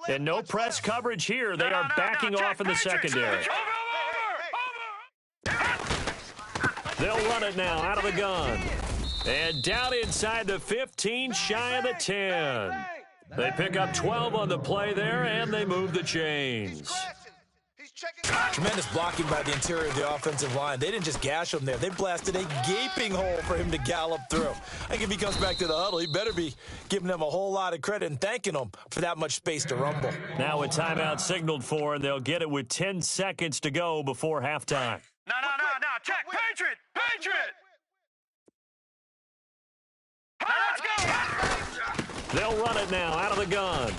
And no press coverage here. They are backing off in the secondary. They'll run it now out of the gun. And down inside the 15, shy of the 10. They pick up 12 on the play there, and they move the chains. Tremendous blocking by the interior of the offensive line. They didn't just gash him there. They blasted a gaping hole for him to gallop through. I think if he comes back to the huddle, he better be giving them a whole lot of credit and thanking them for that much space to rumble. Now a timeout signaled for, and they'll get it with 10 seconds to go before halftime. No. Check. Patriot. Let's go. They'll run it now out of the gun.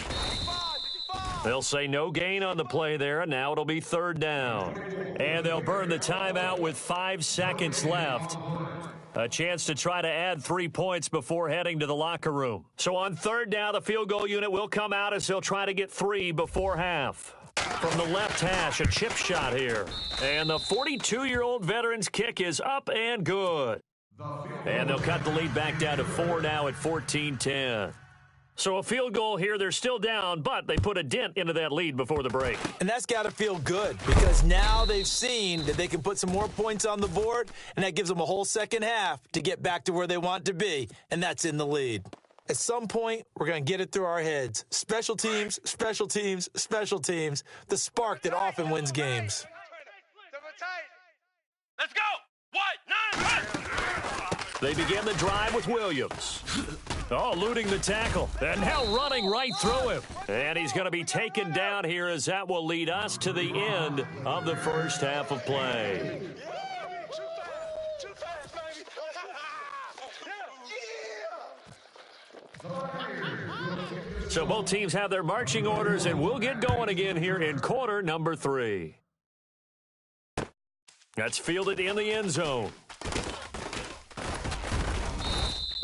They'll say no gain on the play there, and now it'll be third down. And they'll burn the timeout with 5 seconds left. A chance to try to add 3 points before heading to the locker room. So on third down, the field goal unit will come out as they'll try to get 3 before half. From the left hash, a chip shot here. And the 42-year-old veteran's kick is up and good. And they'll cut the lead back down to 4 now at 14-10. So a field goal here, they're still down, but they put a dent into that lead before the break. And that's got to feel good because now they've seen that they can put some more points on the board, and that gives them a whole second half to get back to where they want to be, and that's in the lead. At some point, we're going to get it through our heads. Special teams, special teams, special teams, the spark that often wins games. Let's go. 1, 9, 1. They begin the drive with Williams. Oh, eluding the tackle. And now running right through him. And he's going to be taken down here as that will lead us to the end of the first half of play. So both teams have their marching orders, and we'll get going again here in quarter number 3. That's fielded in the end zone.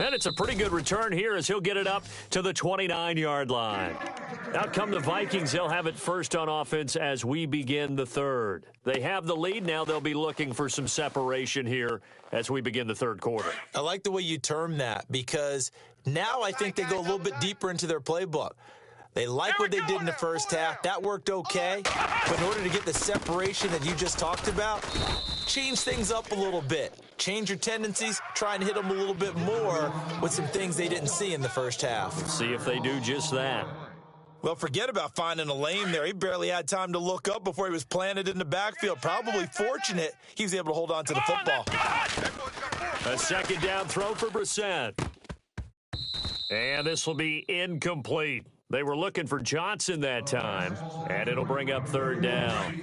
And it's a pretty good return here as he'll get it up to the 29-yard line. Out come the Vikings. They'll have it first on offense as we begin the third. They have the lead. Now they'll be looking for some separation here as we begin the third quarter. I like the way you term that because now I think they go a little bit deeper into their playbook. They like what they did in the first half. That worked okay. But in order to get the separation that you just talked about, change things up a little bit. Change your tendencies. Try and hit them a little bit more with some things they didn't see in the first half. See if they do just that. Well, forget about finding a lane there. He barely had time to look up before he was planted in the backfield. Probably fortunate he was able to hold on to the football. A second down throw for Brissett. And this will be incomplete. They were looking for Johnson that time, and it'll bring up third down.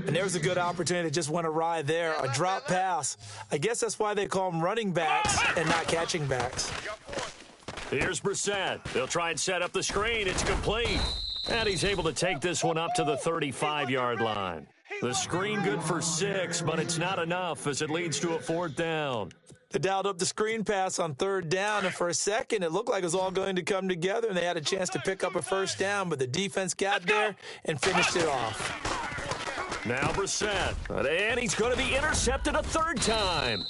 And there was a good opportunity that just went awry there, a drop pass. I guess that's why they call them running backs and not catching backs. Here's Brissett. They'll try and set up the screen. It's complete. And he's able to take this one up to the 35-yard line. The screen good for 6, but it's not enough as it leads to a fourth down. They dialed up the screen pass on third down, and for a second, it looked like it was all going to come together, and they had a chance to pick up a first down, but the defense got there and finished it off. Now Brissett, and he's going to be intercepted a third time.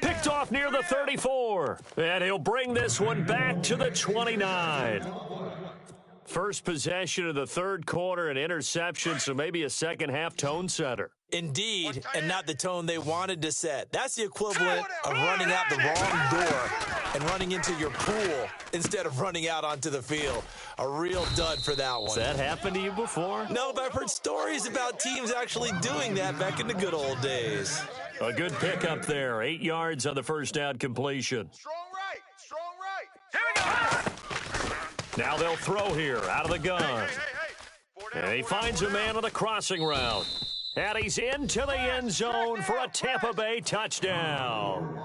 Picked off near the 34, and he'll bring this one back to the 29. First possession of the third quarter, an interception, so maybe a second-half tone setter. Indeed, and not the tone they wanted to set. That's the equivalent of running out the wrong door and running into your pool instead of running out onto the field. A real dud for that one. Has that happened to you before? No, but I've heard stories about teams actually doing that back in the good old days. A good pickup there. 8 yards on the first down completion. Strong right. Here we go. Now they'll throw here out of the gun. And he finds a man on a crossing route. And he's into the end zone for a Tampa Bay touchdown.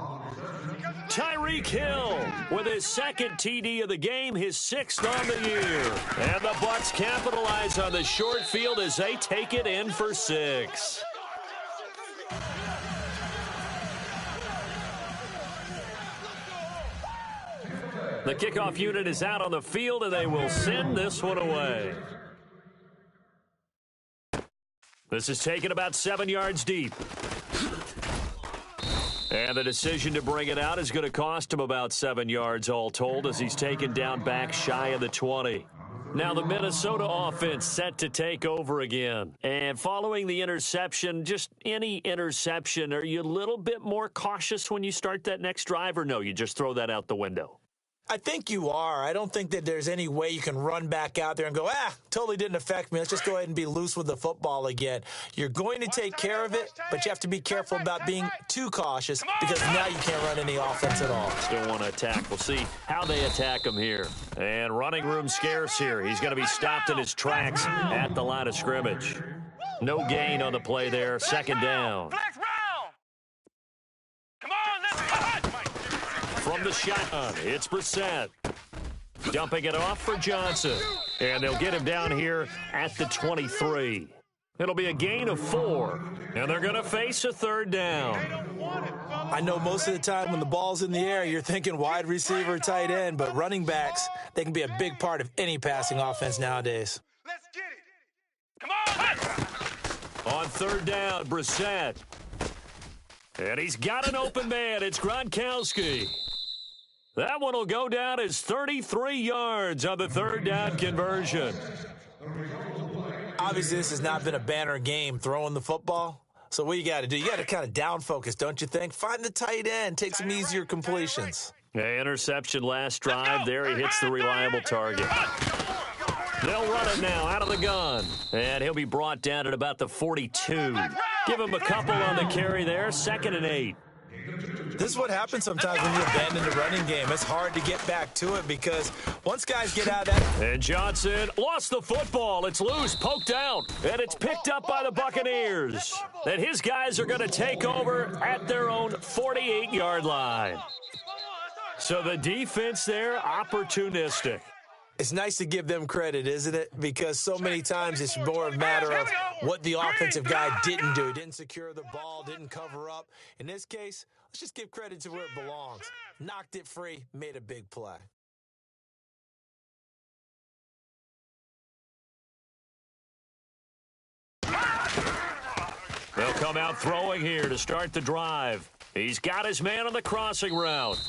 Tyreek Hill with his second TD of the game, his 6th on the year. And the Bucs capitalize on the short field as they take it in for 6. The kickoff unit is out on the field, and they will send this one away. This is taken about 7 yards deep. And the decision to bring it out is going to cost him about 7 yards all told as he's taken down back shy of the 20. Now the Minnesota offense set to take over again. And following the interception, just any interception, are you a little bit more cautious when you start that next drive, or no, you just throw that out the window? I think you are. I don't think that there's any way you can run back out there and go, totally didn't affect me. Let's just go ahead and be loose with the football again. You're going to take care of it, but you have to be careful about being too cautious because now you can't run any offense at all. Still want to attack. We'll see how they attack him here. And running room scarce here. He's going to be stopped in his tracks at the line of scrimmage. No gain on the play there. Second down. Flex round. Come on, let's cut. From the shotgun, it's Brissett. Dumping it off for Johnson. And they'll get him down here at the 23. It'll be a gain of 4. And they're going to face a third down. I know most of the time when the ball's in the air, you're thinking wide receiver, tight end, but running backs, they can be a big part of any passing offense nowadays. Let's get it. Come on. On third down, Brissett. And he's got an open man. It's Gronkowski. That one will go down as 33 yards on the third down conversion. Obviously, this has not been a banner game throwing the football. So what you got to do, you got to kind of down focus, don't you think? Find the tight end, take some easier completions. Interception last drive. There he hits the reliable target. They'll run it now out of the gun. And he'll be brought down at about the 42. Give him a couple on the carry there. 2nd and 8. This is what happens sometimes when you abandon the running game. It's hard to get back to it because once guys get out of that. And Johnson lost the football. It's loose, poked out, and it's picked up by the Buccaneers. And his guys are going to take over at their own 48-yard line. So the defense there, opportunistic. It's nice to give them credit, isn't it? Because so many times it's more a matter of what the offensive guy didn't do. Didn't secure the ball, didn't cover up. In this case, let's just give credit to where it belongs. Knocked it free, made a big play. They'll come out throwing here to start the drive. He's got his man on the crossing route.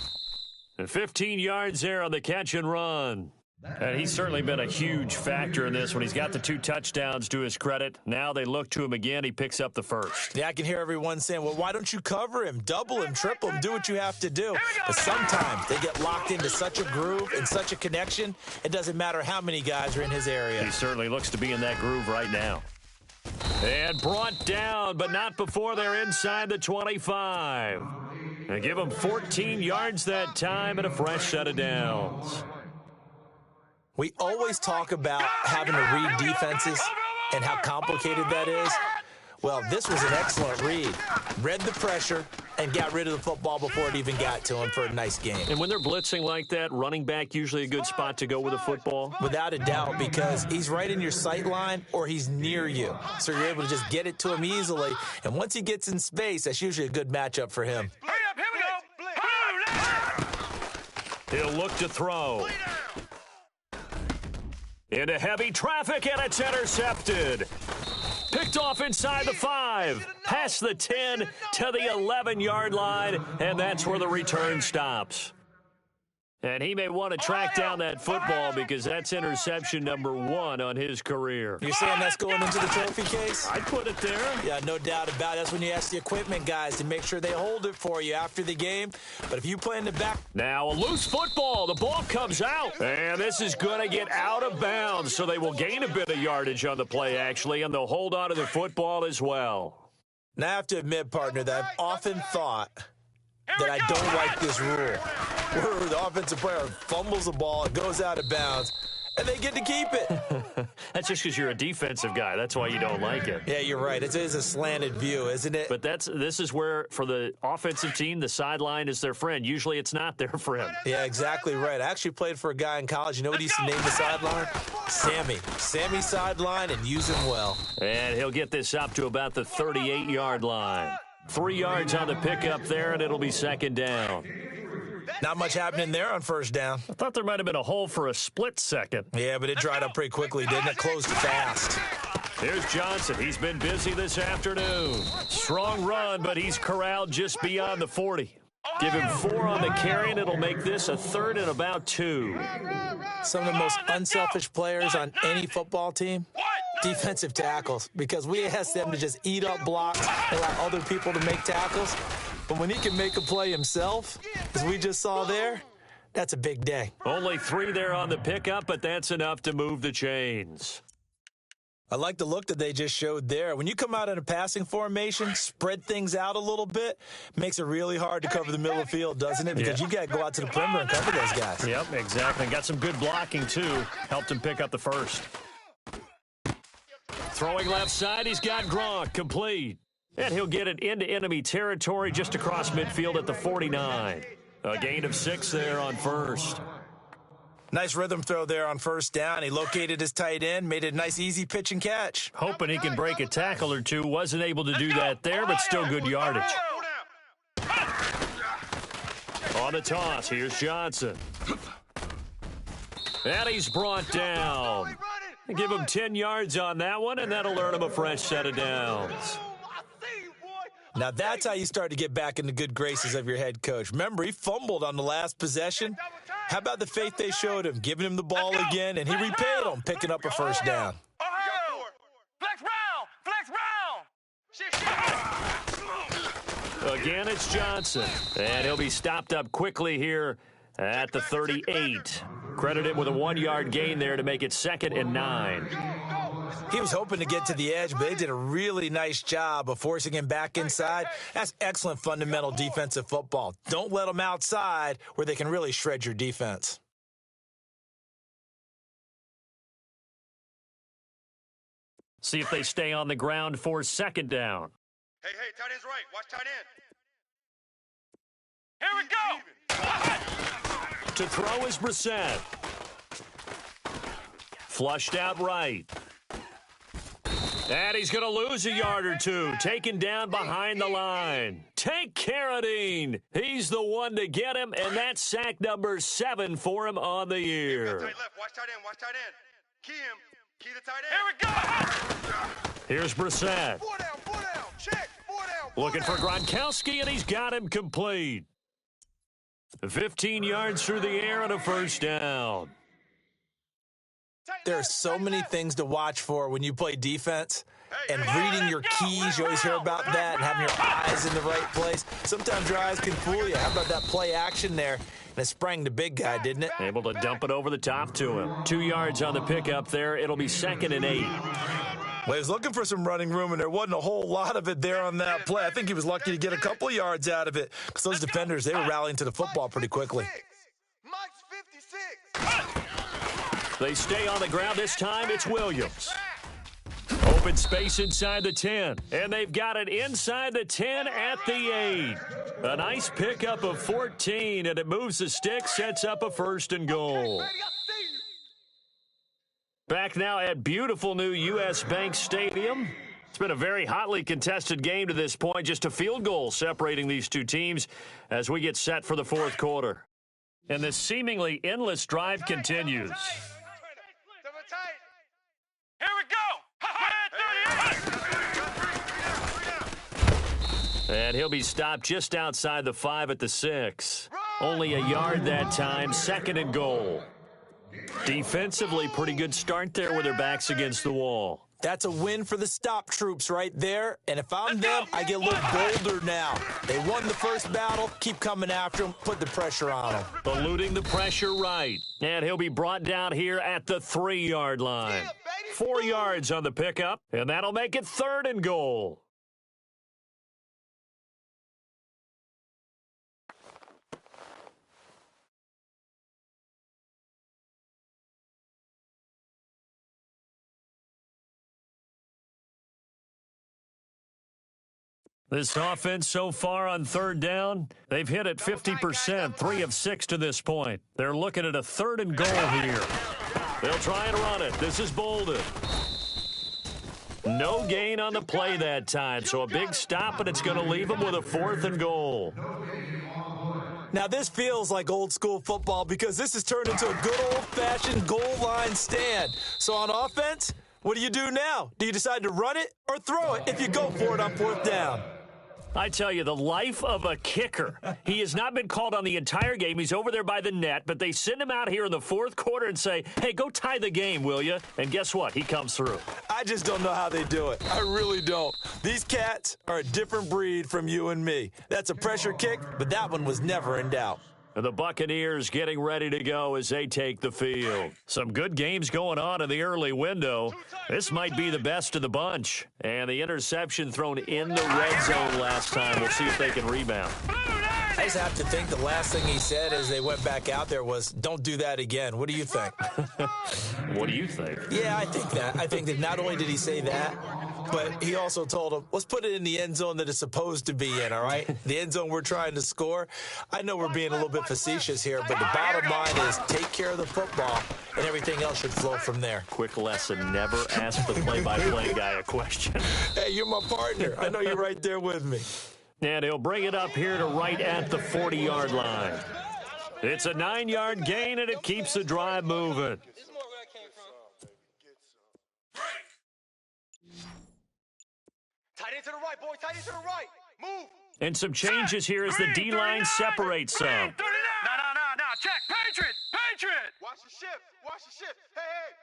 And 15 yards there on the catch and run. And he's certainly been a huge factor in this when he's got the 2 touchdowns to his credit. Now they look to him again. He picks up the first. Yeah, I can hear everyone saying, well, why don't you cover him, double him, triple him, do what you have to do. But sometimes they get locked into such a groove and such a connection, it doesn't matter how many guys are in his area. He certainly looks to be in that groove right now. And brought down, but not before they're inside the 25. They give him 14 yards that time and a fresh set of downs. We always talk about having to read defenses and how complicated that is. Well, this was an excellent read. Read the pressure and got rid of the football before it even got to him for a nice game. And when they're blitzing like that, running back usually a good spot to go with a football? Without a doubt, because he's right in your sight line or he's near you. So you're able to just get it to him easily. And once he gets in space, that's usually a good matchup for him. Hurry up, here we go. He'll look to throw. Into heavy traffic, and it's intercepted. Picked off inside the 5, past the 10 to the 11-yard line, and that's where the return stops. And he may want to track down that football because that's interception number 1 on his career. You're saying that's going into the trophy case? I'd put it there. Yeah, no doubt about it. That's when you ask the equipment guys to make sure they hold it for you after the game. But if you play in the back. Now a loose football. The ball comes out. And this is going to get out of bounds, so they will gain a bit of yardage on the play, actually, and they'll hold on to the football as well. Now, I have to admit, partner, that I've often thought that I don't like this rule, where the offensive player fumbles the ball, it goes out of bounds, and they get to keep it. That's just because you're a defensive guy. That's why you don't like it. Yeah, you're right. It is a slanted view, isn't it? But this is where, for the offensive team, the sideline is their friend. Usually it's not their friend. Yeah, exactly right. I actually played for a guy in college. You know what he used to name the sideline? Sammy. Sammy sideline, and use him well. And he'll get this up to about the 38-yard line. 3 yards on the pickup there, and it'll be second down. Not much happening there on first down. I thought there might have been a hole for a split second. Yeah, but it dried up pretty quickly, didn't it? Closed fast. Here's Johnson. He's been busy this afternoon. Strong run, but he's corralled just beyond the 40. Give him 4 on the carry, and it'll make this a 3rd and about 2. Some of the most unselfish players on any football team, defensive tackles, because we ask them to just eat up blocks and allow other people to make tackles. But when he can make a play himself, as we just saw there, that's a big day. Only 3 there on the pickup, but that's enough to move the chains. I like the look that they just showed there. When you come out in a passing formation, spread things out a little bit, makes it really hard to cover the middle of the field, doesn't it? Because you got to go out to the perimeter and cover those guys. Yep, exactly. Got some good blocking, too. Helped him pick up the first. Throwing left side, he's got Gronk, complete. And he'll get it into enemy territory just across midfield at the 49. A gain of 6 there on first. Nice rhythm throw there on first down. He located his tight end, made it a nice, easy pitch and catch. Hoping he can break a tackle or two. Wasn't able to do that there, but still good yardage. On the toss, here's Johnson. And he's brought down. Give him 10 yards on that one, and that'll earn him a fresh set of downs. Now that's how you start to get back in the good graces of your head coach. Remember, he fumbled on the last possession. How about the faith they showed him, giving him the ball again, and he repaid them, picking up a first down. Flex round. Again, it's Johnson, and he'll be stopped up quickly here at the 38. Credited with a 1-yard gain there to make it 2nd and 9. He was hoping to get to the edge, but they did a really nice job of forcing him back inside. That's excellent fundamental defensive football. Don't let them outside where they can really shred your defense. See if they stay on the ground for 2nd down. Hey, tight end's right. Watch tight end. Here we go. To throw is Brissett. Flushed out right. And he's going to lose a yard or two. Taken down behind the line. Take Carradine. He's the one to get him, and that's sack number 7 for him on the year. Tight left. Watch tight end. Key him. Key the tight end. Here we go. Here's Brissett. 4 down. Check. 4 down. Looking for Gronkowski, and he's got him complete. 15 yards through the air and a first down. There are so many things to watch for when you play defense, and reading your keys, you always hear about that, and having your eyes in the right place. Sometimes your eyes can fool you. How about that play action there? And it sprang the big guy, didn't it? Able to dump it over the top to him. 2 yards on the pickup there. It'll be 2nd and 8. Well, he was looking for some running room, and there wasn't a whole lot of it there on that play. I think he was lucky to get a couple of yards out of it, because those defenders, they were rallying to the football pretty quickly. Mike's 56. They stay on the ground. This time it's Williams. Open space inside the 10. And they've got it inside the 10 at the 8. A nice pickup of 14, and it moves the stick, sets up a 1st and goal. Back now at beautiful new U.S. Bank Stadium. It's been a very hotly contested game to this point. Just a field goal separating these two teams as we get set for the 4th quarter. And this seemingly endless drive continues. Here we go. And he'll be stopped just outside the 5 at the 6. Only a yard that time, 2nd and goal. Defensively, pretty good start there with their backs against the wall. That's a win for the stop troops right there. And if I'm them, I get a little bolder now. They won the first battle. Keep coming after them. Put the pressure on them. Eluding the pressure right. And he'll be brought down here at the 3-yard line. 4 yards on the pickup, and that'll make it 3rd and goal. This offense so far on 3rd down, they've hit it 50%, 3 of 6 to this point. They're looking at a 3rd and goal here. They'll try and run it. This is Bolden. No gain on the play that time, so a big stop, and it's going to leave them with a 4th and goal. Now, this feels like old school football because this has turned into a good old-fashioned goal line stand. So on offense, what do you do now? Do you decide to run it or throw it if you go for it on 4th down? I tell you, the life of a kicker. He has not been called on the entire game. He's over there by the net, but they send him out here in the fourth quarter and say, hey, go tie the game, will you? And guess what? He comes through. I just don't know how they do it. I really don't. These cats are a different breed from you and me. That's a pressure kick, but that one was never in doubt. The Buccaneers getting ready to go as they take the field. Some good games going on in the early window. This might be the best of the bunch. And the interception thrown in the red zone last time. We'll see if they can rebound. I just have to think the last thing he said as they went back out there was, don't do that again. What do you think? What do you think? Yeah, I think that. I think that not only did he say that, but he also told him, let's put it in the end zone that it's supposed to be in, all right? The end zone we're trying to score. I know we're being a little bit facetious here, but the bottom line is take care of the football, and everything else should flow from there. Quick lesson, never ask the play-by-play guy a question. Hey, you're my partner. I know you're right there with me. And he'll bring it up here to right at the 40-yard line. It's a 9-yard gain, and it keeps the drive moving. Tight end to the right, boy. Tight end to the right. Move. And some changes here as the D-line separates some. No. Check. Patriot. Watch the shift. Hey.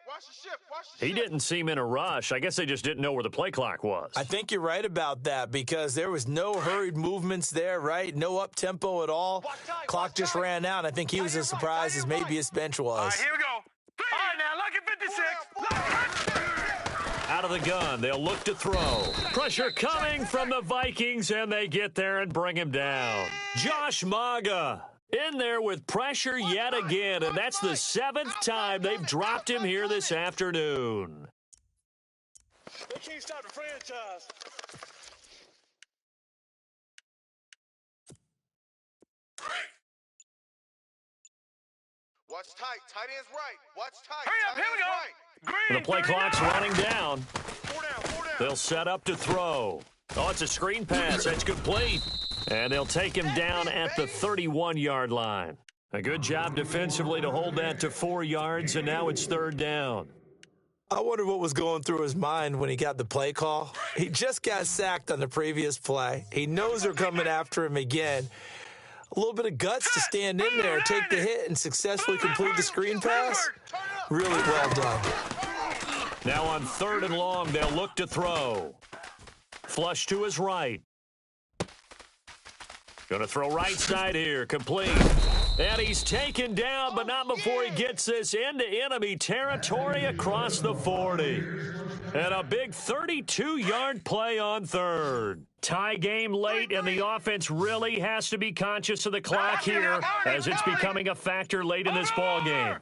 Watch the shift. He didn't seem in a rush. I guess they just didn't know where the play clock was. I think you're right about that because there was no hurried movements there, right? No up-tempo at all. Clock just ran out. I think he was as surprised as maybe his bench was. All right, here we go. All right, now, look at 56. Out of the gun, they'll look to throw. Pressure coming from the Vikings, and they get there and bring him down. Josh Maga in there with pressure yet again, and that's the 7th time they've dropped him here this afternoon. They can't stop the franchise. Watch tight. Tight end's right. Watch tight. Hurry up. Here we go. The play clock's running down. They'll set up to throw. Oh, it's a screen pass. That's complete. And they'll take him down at the 31-yard line. A good job defensively to hold that to 4 yards, and now it's 3rd down. I wonder what was going through his mind when he got the play call. He just got sacked on the previous play. He knows they're coming after him again. A little bit of guts to stand in there, take the hit, and successfully complete the screen pass. Really well done. Now on 3rd and long, they'll look to throw. Flush to his right. Going to throw right side here, complete. And he's taken down, but not before he gets this into enemy territory across the 40. And a big 32-yard play on 3rd. Tie game late, and the offense really has to be conscious of the clock here as it's becoming a factor late in this ball game.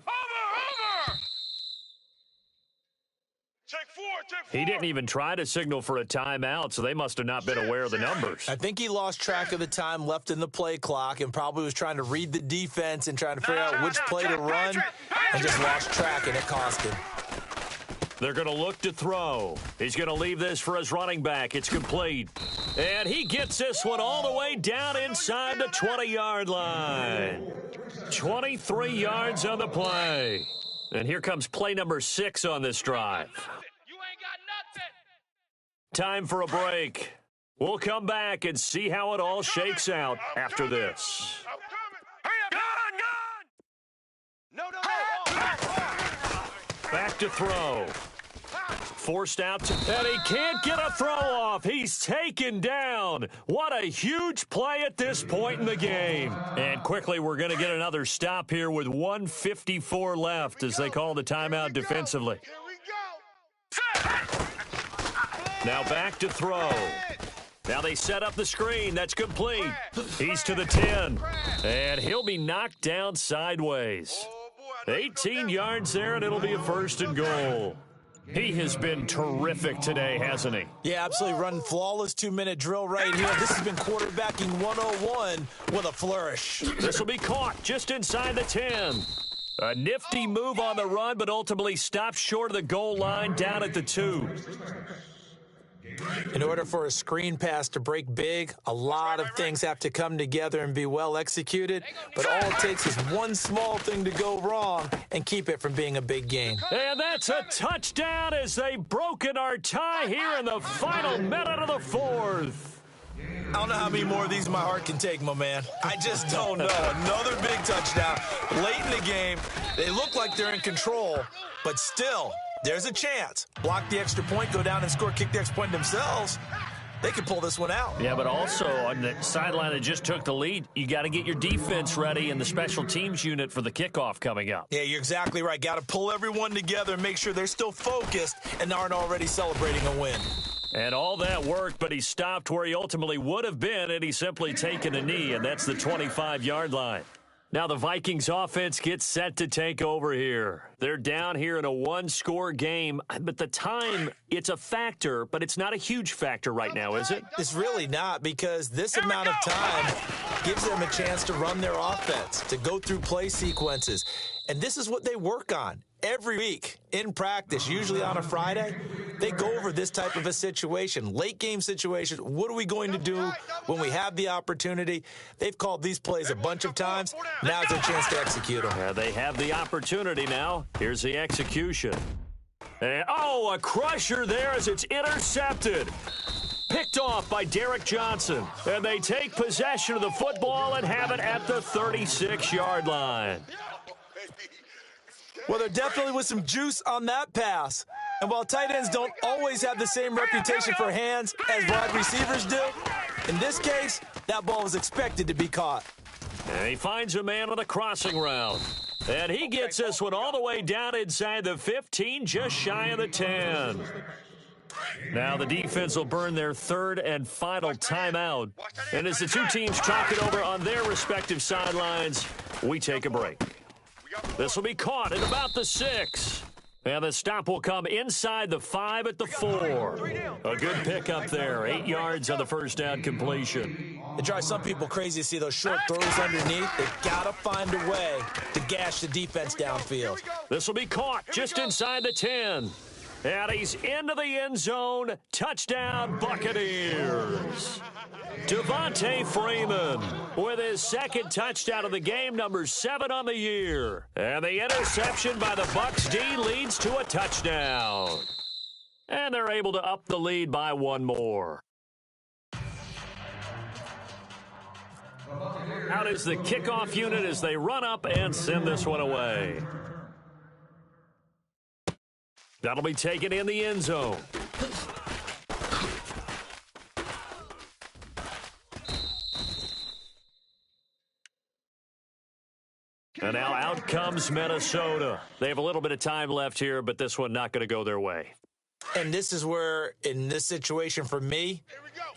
He didn't even try to signal for a timeout, so they must have not been aware of the numbers. I think he lost track of the time left in the play clock and probably was trying to read the defense and trying to figure out which play to run and just lost track, and it cost him. They're going to look to throw. He's going to leave this for his running back. It's complete. And he gets this one all the way down inside the 20-yard line. 23 yards on the play. And here comes play number 6 on this drive. Time for a break. We'll come back and see how it all shakes out after this. Back to throw. Forced out to, and he can't get a throw off. He's taken down. What a huge play at this point in the game. And quickly, we're going to get another stop here with 1:54 left as they call the timeout defensively. Now back to throw. Now they set up the screen. That's complete. He's to the 10. And he'll be knocked down sideways. 18 yards there, and it'll be a 1st and goal. He has been terrific today, hasn't he? Yeah, absolutely. Running flawless 2-minute drill right here. This has been quarterbacking 101 with a flourish. This will be caught just inside the 10. A nifty move on the run, but ultimately stopped short of the goal line down at the 2. In order for a screen pass to break big, a lot of things have to come together and be well executed, but all it takes is one small thing to go wrong and keep it from being a big gain. And that's a touchdown as they've broken our tie here in the final minute of the 4th. I don't know how many more of these my heart can take, my man. I just don't know. Another big touchdown. Late in the game, they look like they're in control, but still, there's a chance. Block the extra point, go down and score, kick the extra point themselves. They could pull this one out. Yeah, but also on the sideline that just took the lead, you got to get your defense ready and the special teams unit for the kickoff coming up. Yeah, you're exactly right. Got to pull everyone together and make sure they're still focused and aren't already celebrating a win. And all that worked, but he stopped where he ultimately would have been, and he's simply taken a knee, and that's the 25-yard line. Now the Vikings offense gets set to take over here. They're down here in a one-score game, but the time, it's a factor, but it's not a huge factor right now, is it? It's really not, because this amount of time gives them a chance to run their offense, to go through play sequences. And this is what they work on every week in practice, usually on a Friday. They go over this type of a situation, late game situation. What are we going to do when we have the opportunity? They've called these plays a bunch of times. Now's their chance to execute them. They have the opportunity now. Here's the execution. A crusher there as it's intercepted. Picked off by Derek Johnson. And they take possession of the football and have it at the 36-yard line. Well, there definitely was some juice on that pass. And while tight ends don't always have the same reputation for hands as wide receivers do, in this case, that ball was expected to be caught. And he finds a man on the crossing route. And he gets this one all the way down inside the 15, just shy of the 10. Now the defense will burn their third and final timeout. And as the two teams talk it over on their respective sidelines, we take a break. This will be caught at about the 6. And the stop will come inside the 5 at the 4. A good pickup there. 8 yards on the first down completion. It drives some people crazy to see those short throws underneath. They've got to find a way to gash the defense downfield. This will be caught just inside the 10. And he's into the end zone. Touchdown, Buccaneers. Devontae Freeman with his second touchdown of the game, number 7 on the year. And the interception by the Bucs D leads to a touchdown. And they're able to up the lead by one more. Out is the kickoff unit as they run up and send this one away. That'll be taken in the end zone. And now out comes Minnesota. They have a little bit of time left here, but this one not going to go their way. And this is where, in this situation for me,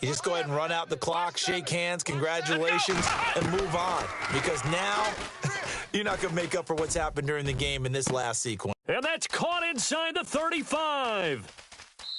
you just go ahead and run out the clock, shake hands, congratulations, and move on. Because now you're not going to make up for what's happened during the game in this last sequence. And that's caught inside the 35.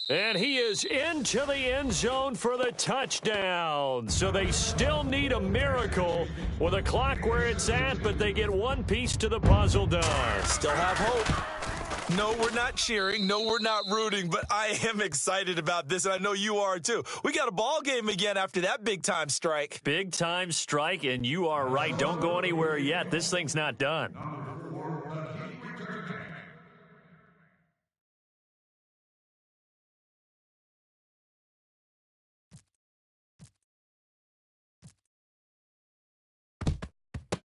And he is into the end zone for the touchdown. So they still need a miracle with a clock where it's at, but they get one piece to the puzzle done. Still have hope. No, we're not cheering. No, we're not rooting, but I am excited about this, and I know you are too. We got a ball game again after that big-time strike. Big-time strike, and you are right. Don't go anywhere yet. This thing's not done.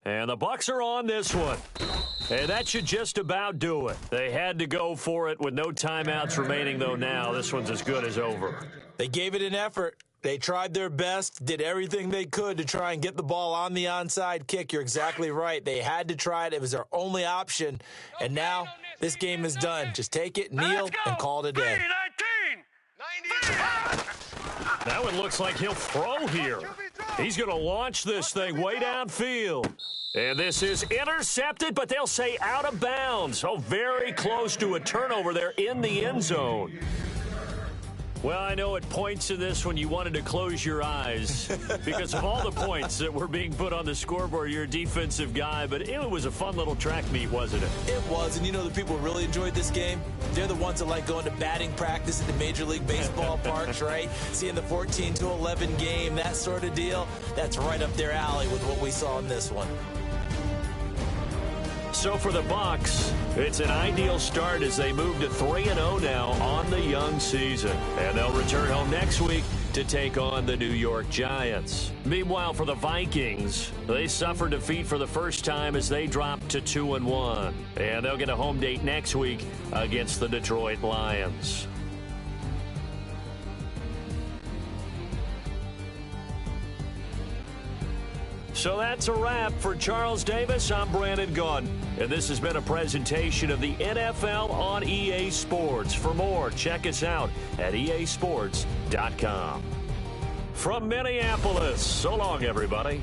And the Bucs are on this one. And that should just about do it. They had to go for it with no timeouts remaining, though now. This one's as good as over. They gave it an effort. They tried their best, did everything they could to try and get the ball on the onside kick. You're exactly right. They had to try it. It was their only option. And now this game is done. Just take it, kneel, and call it a day. That one looks like he'll throw here. He's going to launch this thing way downfield. And this is intercepted, but they'll say out of bounds. So very close to a turnover there in the end zone. Well, I know at points in this when you wanted to close your eyes because of all the points that were being put on the scoreboard. You're a defensive guy, but it was a fun little track meet, wasn't it? It was, and you know the people who really enjoyed this game? They're the ones that like going to batting practice at the Major League Baseball parks, right? Seeing the 14-11 game, that sort of deal. That's right up their alley with what we saw in this one. So for the Bucs, it's an ideal start as they move to 3-0 now on the young season, and they'll return home next week to take on the New York Giants. Meanwhile, for the Vikings, they suffered defeat for the first time as they dropped to 2-1, and they'll get a home date next week against the Detroit Lions. So that's a wrap. For Charles Davis, I'm Brandon Gaudin, and this has been a presentation of the NFL on EA Sports. For more, check us out at easports.com. From Minneapolis, so long, everybody.